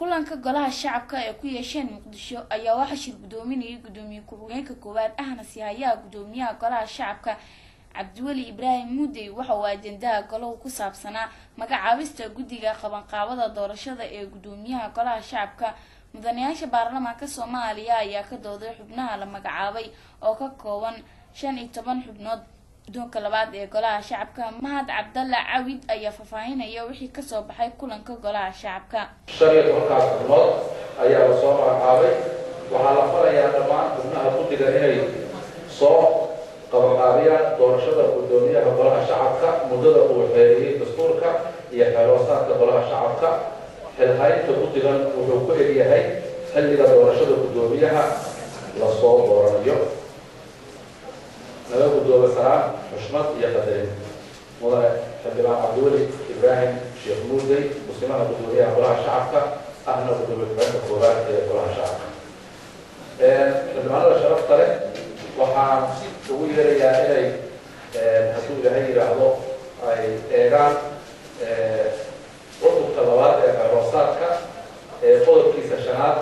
kulanka golaha shacabka ee ku yeesheen Muqdisho ayaa waxa shir gudoominaya gudoomiye ku-xigeenka koowaad ahna siyaaya gudoomiyaha golaha shacabka Cabdiwali Ibrahim Mudee waxa uu ajendaha golaha ku saabsanaa magacaabista guddiga qabanqaabada doorashada ee gudoomiyaha golaha shacabka mudanayaasha baarlamaanka Soomaaliya ayaa ka dooday xubnaha la magacaabay oo ka kooban 15 xubnood doonka labaad ee golaha shacabka Mahad Cabdalla Cawid ayaa faafahinaya wixii ka soo baxay kulanka golaha shacabka shariic markaas xubnood ayaa la soo magacaabay waxa la farayaa dhammaan xubnaha guddiga inay soo qabanqaabiyaan doorashada gudoomiyaha golaha shacabka muddada uu xeeriyay dastuurka iyo xeeroosaadka golaha shacabka xilhaynta guddigan wuxuu ku egyahay xilliga doorashada gudoomiyaha la soo dooranayo naga gudooba salaam xushmad iyo qadarin mudane xildhibaan Cabdiwali Ibrahim Sheekh Mudee muslimaha gudoomiyaha golaha shacabka ahna gudoomiye ku-xigeenka koowaad ee golaha shacabka xildhibaanada sharafta leh waxaan ugu yeerayaa inay hadduu ilaahay yidhaahdo ay eegaan cutubka labaad ee xeeroosaadka ee qodobkiisa 5aad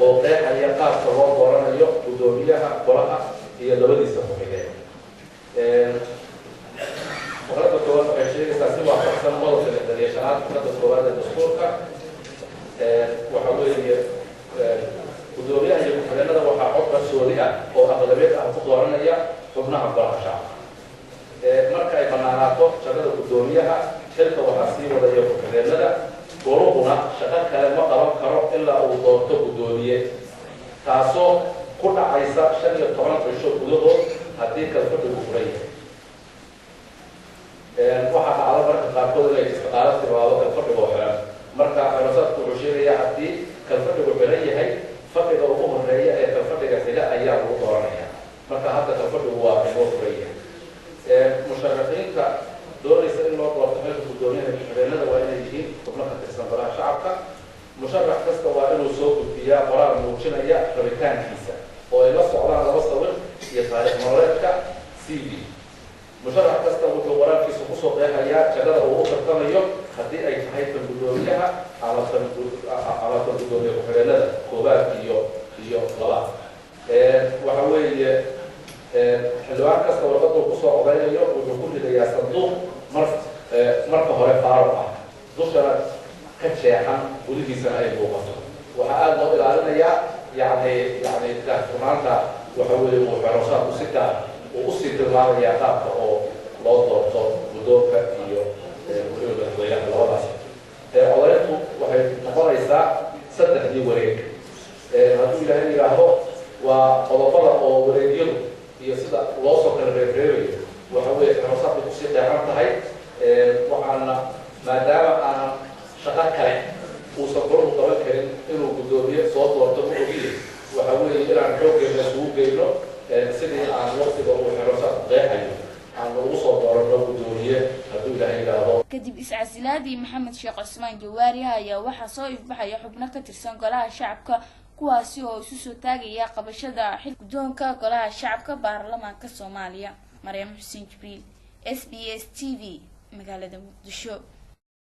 oo qeexaya qaabka loo dooranayo gudoomiyaha golaha iyo labadiisa ku-xigeen فقرة كوان عشرين سنة وأحسن مرة في الدراسات فقرة كوان الدستور وحوالي ودوريها هي مفردة وحقوق السورية أو أغلبية أفضلنا هي حبنا عبر الشعب مركز بناءاته شغل ودوريها شركة وحاسية ولا هي مفردة وربنا شغل كلام ما قرب كرب إلا أو دورته ودورية تاسو كل عيسى شغل طبعا في الشغل كله هذيك الفرد المفردة waxaa dhacda marka qaarkood inay istiqaalad timaado kan fadhiga oo xiran marka xeeroosaadku wuxuu sheegayaa haddii kan fadhigu xiran yahay fadhiga ugu horeeya ee kan fadhiga xiga ayaa lagu dooranaya marka hadda kan fadhigu waa inoo furan yahay musharaxiinta doonaysa in loo doorto xilka gudoomiyaha ku-xigeenada waa inay yihiin xubno ka tirsan golaha shacabka musharax kasta waa inuu soo gudbiyaa qoraal muujinaya rabitaankiisa oo ay la socdaan 2 sawir iyo taariikh nololeedka CV مشرع كسته وقرار في سقوط قيادة شغله وقرطانية هذه أي حيث الجدولية على الجدولية وحلنا كوبات يو غلا وحوي حلوان كسته وقطع قصة عضلية ويكون لدي صندوق مرت هراء فارقة دوشنا كشيحان ودي سنة يبوقته وحال نقول علينا يعني كمان وحوي وحراسات وستة وقصة المال يعتبر أو لا ترتب بدوكة إياه وليه بتضيع الوضع. عضلاته وحي نقرأ الساعة 6 دي وريك. هتقول لهني راهو وقضاء أو وريديو هي 6 واصل الريفيري وحوي حراسات بقصة عام هاي وعنا ما دام أنا شغال كلام وصبروا طبعا كلام إنه بدورية صوت ورتب وجيه وحوي إلى عن حوك النسوق جيله سيدي عن وقت ضروري حراسات ضيحية عن وصل ضروري بدورية هدول هيدا كدب إسعاسلادي محمد شيخ عثمان جواري هيا وحا صويف بحيا حبنا كترسان قلاها شعبك كواسي oo isu soo taagaya qabashada xil gudoonka golaha shacabka baarlamaanka Soomaaliya Maryam Xuseen Jibriil SBS TV magaalada Muqdisho